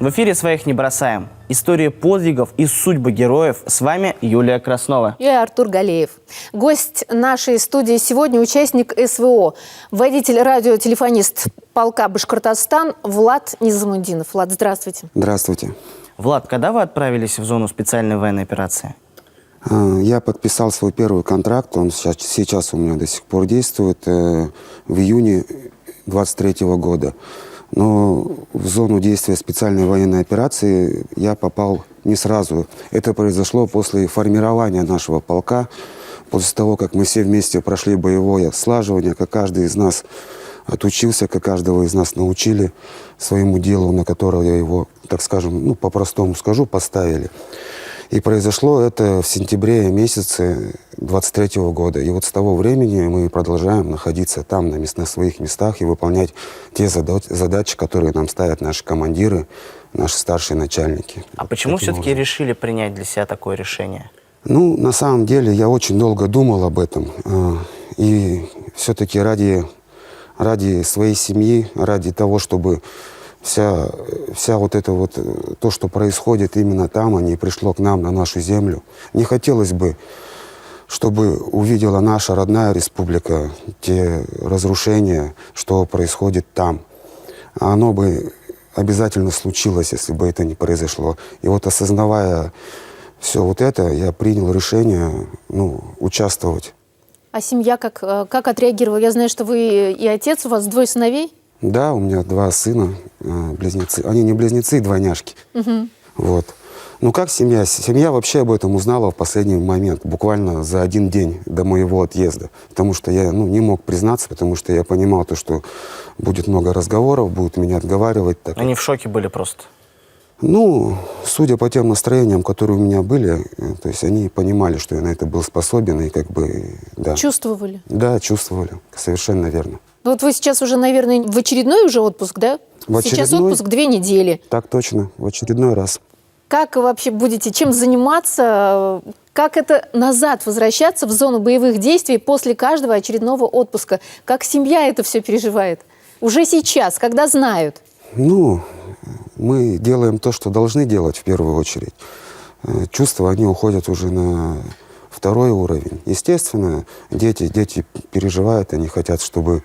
В эфире «Своих не бросаем». Истории подвигов и судьбы героев. С вами Юлия Краснова. И Артур Галеев. Гость нашей студии сегодня участник СВО, водитель радиотелефонист полка Башкортостан Влад Низамудинов. Влад, здравствуйте. Здравствуйте. Влад, когда вы отправились в зону специальной военной операции? Я подписал свой первый контракт, он сейчас у меня до сих пор действует, в июне 23 года. Но в зону действия специальной военной операции я попал не сразу. Это произошло после формирования нашего полка, после того, как мы все вместе прошли боевое слаживание, как каждый из нас отучился, как каждого из нас научили своему делу, на которое его, так скажем, по-простому скажу, поставили. И произошло это в сентябре месяце 23 года. И вот с того времени мы продолжаем находиться там, на своих местах, и выполнять те задачи, которые нам ставят наши командиры, наши старшие начальники. А почему все-таки решили принять для себя такое решение? На самом деле, я очень долго думал об этом. И все-таки ради своей семьи, ради того, чтобы вся вот это вот, то, что происходит именно там, а не пришло к нам, на нашу землю. Не хотелось бы, чтобы увидела наша родная республика те разрушения, что происходит там. А оно бы обязательно случилось, если бы это не произошло. И вот, осознавая все вот это, я принял решение, участвовать. А семья как отреагировала? Я знаю, что вы и отец, у вас двое сыновей? Да, у меня два сына, близнецы. Они не близнецы, двойняшки. Угу. Вот. Как семья? Семья вообще об этом узнала в последний момент, буквально за один день до моего отъезда. Потому что я не мог признаться, потому что я понимал, что будет много разговоров, будут меня отговаривать. Так. Они в шоке были просто? Судя по тем настроениям, которые у меня были, то есть они понимали, что я на это был способен, и да. Чувствовали? Да, чувствовали, совершенно верно. Вот вы сейчас уже, наверное, в очередной уже отпуск, да? Сейчас отпуск 2 недели. Так точно, в очередной раз. Как вы вообще будете, чем заниматься? Как это назад возвращаться в зону боевых действий после каждого очередного отпуска? Как семья это все переживает? Уже сейчас, когда знают? Мы делаем то, что должны делать в первую очередь. Чувства, они уходят уже на второй уровень. Естественно, дети переживают, они хотят, чтобы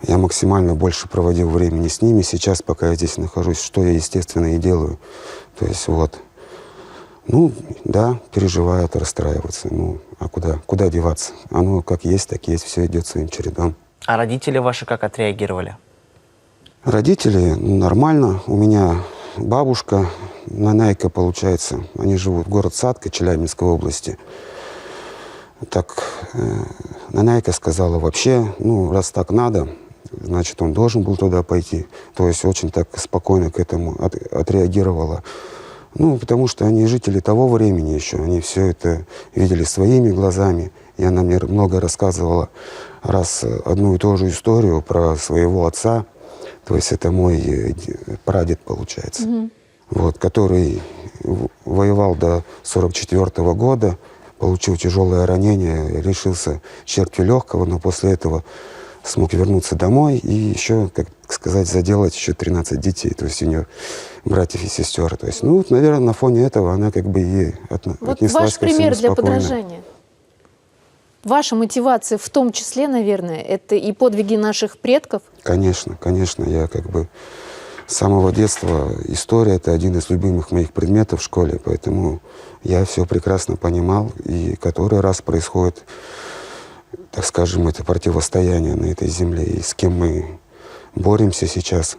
я максимально больше проводил времени с ними сейчас, пока я здесь нахожусь, что я, естественно, и делаю. То есть да, переживают, расстраиваются. А куда деваться? Оно как есть, так есть, все идет своим чередом. А родители ваши как отреагировали? Родители нормально. У меня бабушка, нанайка, получается. Они живут в город Сатка, Челябинской области. Так нанайка сказала вообще, раз так надо, значит, он должен был туда пойти. То есть очень так спокойно к этому отреагировала. Потому что они жители того времени еще, они все это видели своими глазами. И она мне много рассказывала раз одну и ту же историю про своего отца. То есть это мой прадед, получается, который воевал до 1944 года, получил тяжелое ранение, лишился четверти легкого, но после этого смог вернуться домой и еще, как сказать, заделать еще 13 детей. То есть у нее братьев и сестер. То есть, наверное, на фоне этого она и отнеслась ваш ко всему пример для спокойно. подражания. Ваша мотивация в том числе, наверное, это и подвиги наших предков? Конечно. Я с самого детства история — это один из любимых моих предметов в школе, поэтому я все прекрасно понимал, и который раз происходит, так скажем, это противостояние на этой земле, и с кем мы боремся сейчас,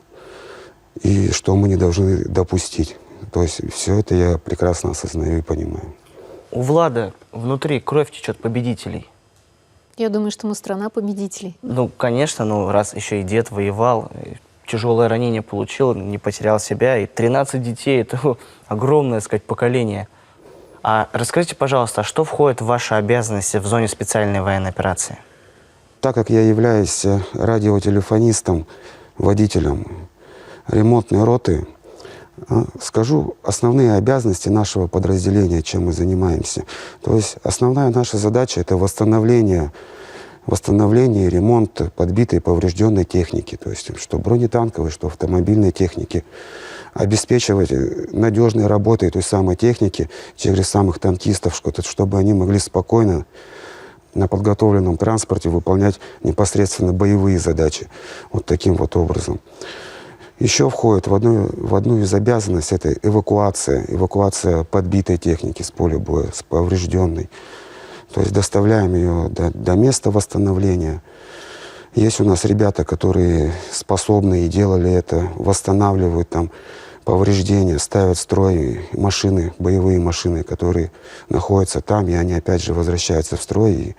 и что мы не должны допустить. То есть все это я прекрасно осознаю и понимаю. У Влада внутри кровь течет победителей. Я думаю, что мы страна победителей. Конечно, раз еще и дед воевал, тяжелое ранение получил, не потерял себя, и 13 детей — это огромное, поколение. А расскажите, пожалуйста, а что входит в ваши обязанности в зоне специальной военной операции? Так как я являюсь радиотелефонистом, водителем ремонтной роты, скажу основные обязанности нашего подразделения, чем мы занимаемся. То есть основная наша задача — это восстановление восстановление и ремонт подбитой и поврежденной техники. То есть что бронетанковой, что автомобильной техники. Обеспечивать надежной работой той самой техники, тех же самых танкистов, чтобы они могли спокойно на подготовленном транспорте выполнять непосредственно боевые задачи. Вот таким вот образом. Еще входит в одну из обязанностей это эвакуация подбитой техники с поля боя, с поврежденной. То есть доставляем ее до места восстановления. Есть у нас ребята, которые способны и делали это, восстанавливают там повреждения, ставят в строй машины, боевые машины, которые находятся там, и они опять же возвращаются в строй и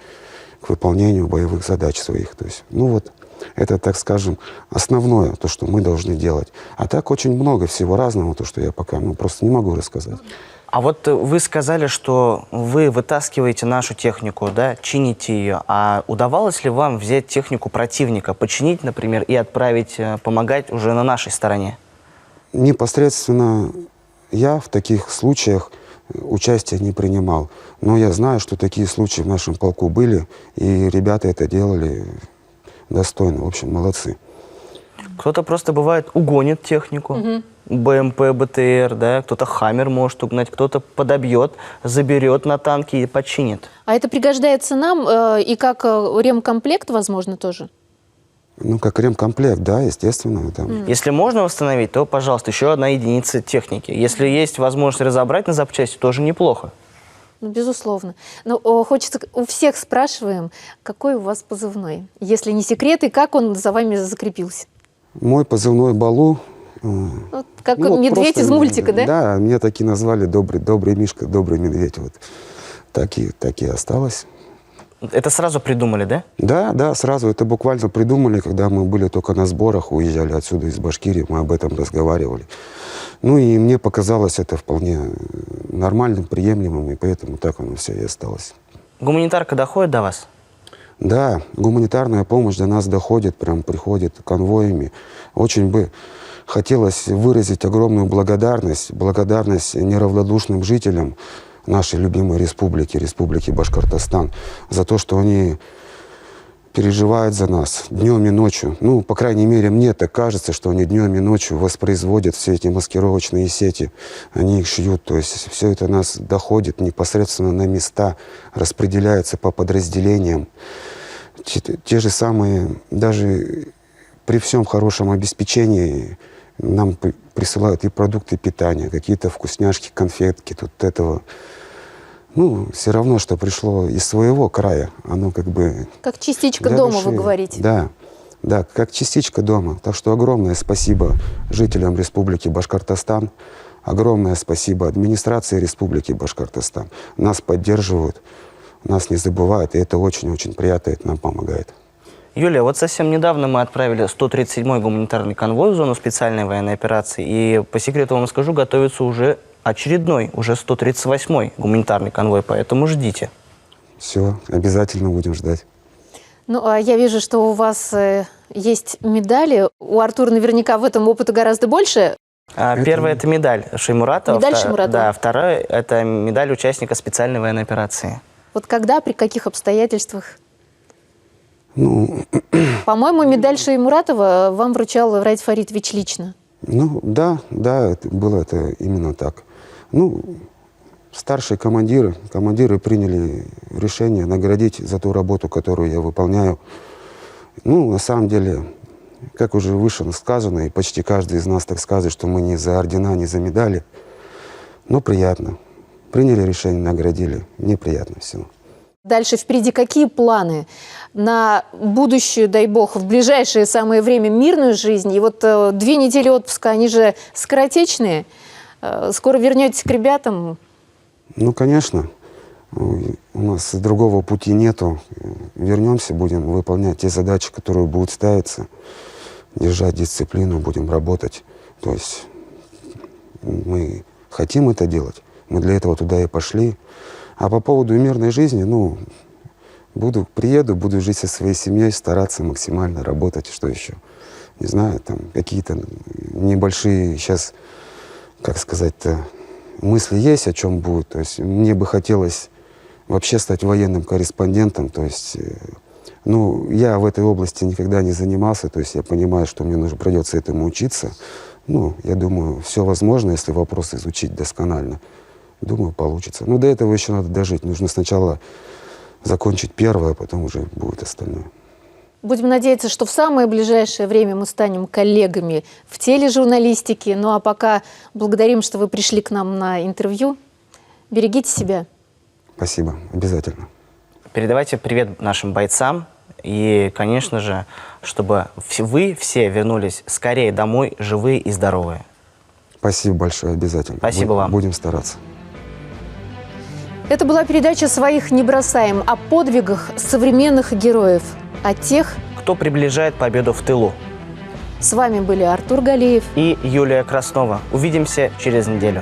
к выполнению боевых задач своих. То есть, ну вот, это, так скажем, основное, то, что мы должны делать. А так очень много всего разного, то, что я пока просто не могу рассказать. А вот вы сказали, что вы вытаскиваете нашу технику, да, чините ее. А удавалось ли вам взять технику противника, починить, например, и отправить помогать уже на нашей стороне? Непосредственно я в таких случаях участия не принимал. Но я знаю, что такие случаи в нашем полку были, и ребята это делали достойно. В общем, молодцы. Кто-то просто, бывает, угонит технику, БМП, БТР, да, кто-то Хаммер может угнать, кто-то подобьет, заберет на танки и починит. А это пригождается нам и как ремкомплект, возможно, тоже? Ну, как ремкомплект, да, естественно. Там. Если можно восстановить, то, пожалуйста, еще одна единица техники. Если есть возможность разобрать на запчасти, тоже неплохо. Ну, безусловно. Но хочется, у всех спрашиваем, какой у вас позывной? Если не секрет, и как он за вами закрепился? Мой позывной Балу. Вот, как медведь из мультика, да? Да, меня таки назвали добрый Мишка, добрый медведь. Вот. Так и осталось. Это сразу придумали, да? Да, сразу. Это буквально придумали, когда мы были только на сборах, уезжали отсюда из Башкирии, мы об этом разговаривали. Ну и мне показалось это вполне нормальным, приемлемым, и поэтому так оно все и осталось. Гуманитарка доходит до вас? Да, гуманитарная помощь до нас доходит, прям приходит конвоями. Очень бы хотелось выразить огромную благодарность неравнодушным жителям нашей любимой республики Башкортостан, за то, что они переживают за нас днем и ночью. Ну, по крайней мере, мне так кажется, что они днем и ночью воспроизводят все эти маскировочные сети, они их шьют, то есть все это нас доходит непосредственно на места, распределяется по подразделениям. Те же самые, даже при всем хорошем обеспечении, нам присылают и продукты питания, какие-то вкусняшки, конфетки, тут этого. Ну, все равно, что пришло из своего края, оно как бы... Как частичка для дома, души. вы говорите. Да, как частичка дома. Так что огромное спасибо жителям Республики Башкортостан, огромное спасибо администрации Республики Башкортостан. Нас поддерживают, нас не забывают, и это очень-очень приятно, это нам помогает. Юлия, вот совсем недавно мы отправили 137-й гуманитарный конвой в зону специальной военной операции, и по секрету вам скажу, готовится уже очередной, уже 138-й гуманитарный конвой, поэтому ждите. Все, обязательно будем ждать. Ну, а я вижу, что у вас есть медали. У Артура наверняка в этом опыта гораздо больше. Первая – это медаль Шеймуратова. Медаль Шеймуратова. Да, вторая – это медаль участника специальной военной операции. Вот когда, при каких обстоятельствах? Ну, По-моему, медаль Шеймуратова вам вручал Раид Фаритович лично. ну да, было это именно так. Ну, старшие командиры приняли решение наградить за ту работу, которую я выполняю. Ну, на самом деле, как уже выше сказано, и почти каждый из нас так скажет, что мы не за ордена, не за медали. Но приятно. Приняли решение, наградили. Мне приятно все. Дальше впереди какие планы на будущую, дай бог, в ближайшее самое время мирную жизнь? И вот 2 недели отпуска, они же скоротечные. Скоро вернетесь к ребятам? Ну, конечно. У нас другого пути нету. Вернемся, будем выполнять те задачи, которые будут ставиться. Держать дисциплину, будем работать. То есть мы хотим это делать. Мы для этого туда и пошли. А по поводу мирной жизни, ну, приеду, буду жить со своей семьей, стараться максимально работать. Что еще? Не знаю, там какие-то небольшие сейчас, как сказать-то, мысли есть, о чем будет. То есть мне бы хотелось вообще стать военным корреспондентом, то есть Ну, я в этой области никогда не занимался, то есть я понимаю, что мне нужно, придется этому учиться. Ну, я думаю, все возможно, если вопрос изучить досконально. Думаю, получится. Но до этого еще надо дожить. Нужно сначала закончить первое, а потом уже будет остальное. Будем надеяться, что в самое ближайшее время мы станем коллегами в тележурналистике. Ну а пока благодарим, что вы пришли к нам на интервью. Берегите себя. Спасибо, обязательно. Передавайте привет нашим бойцам. И, конечно же, чтобы вы все вернулись скорее домой, живые и здоровые. Спасибо большое, обязательно. Спасибо вам. Будем стараться. Это была передача «Своих не бросаем» о подвигах современных героев, о тех, Кто приближает победу в тылу. С вами были Артур Галиев И Юлия Краснова. Увидимся через неделю.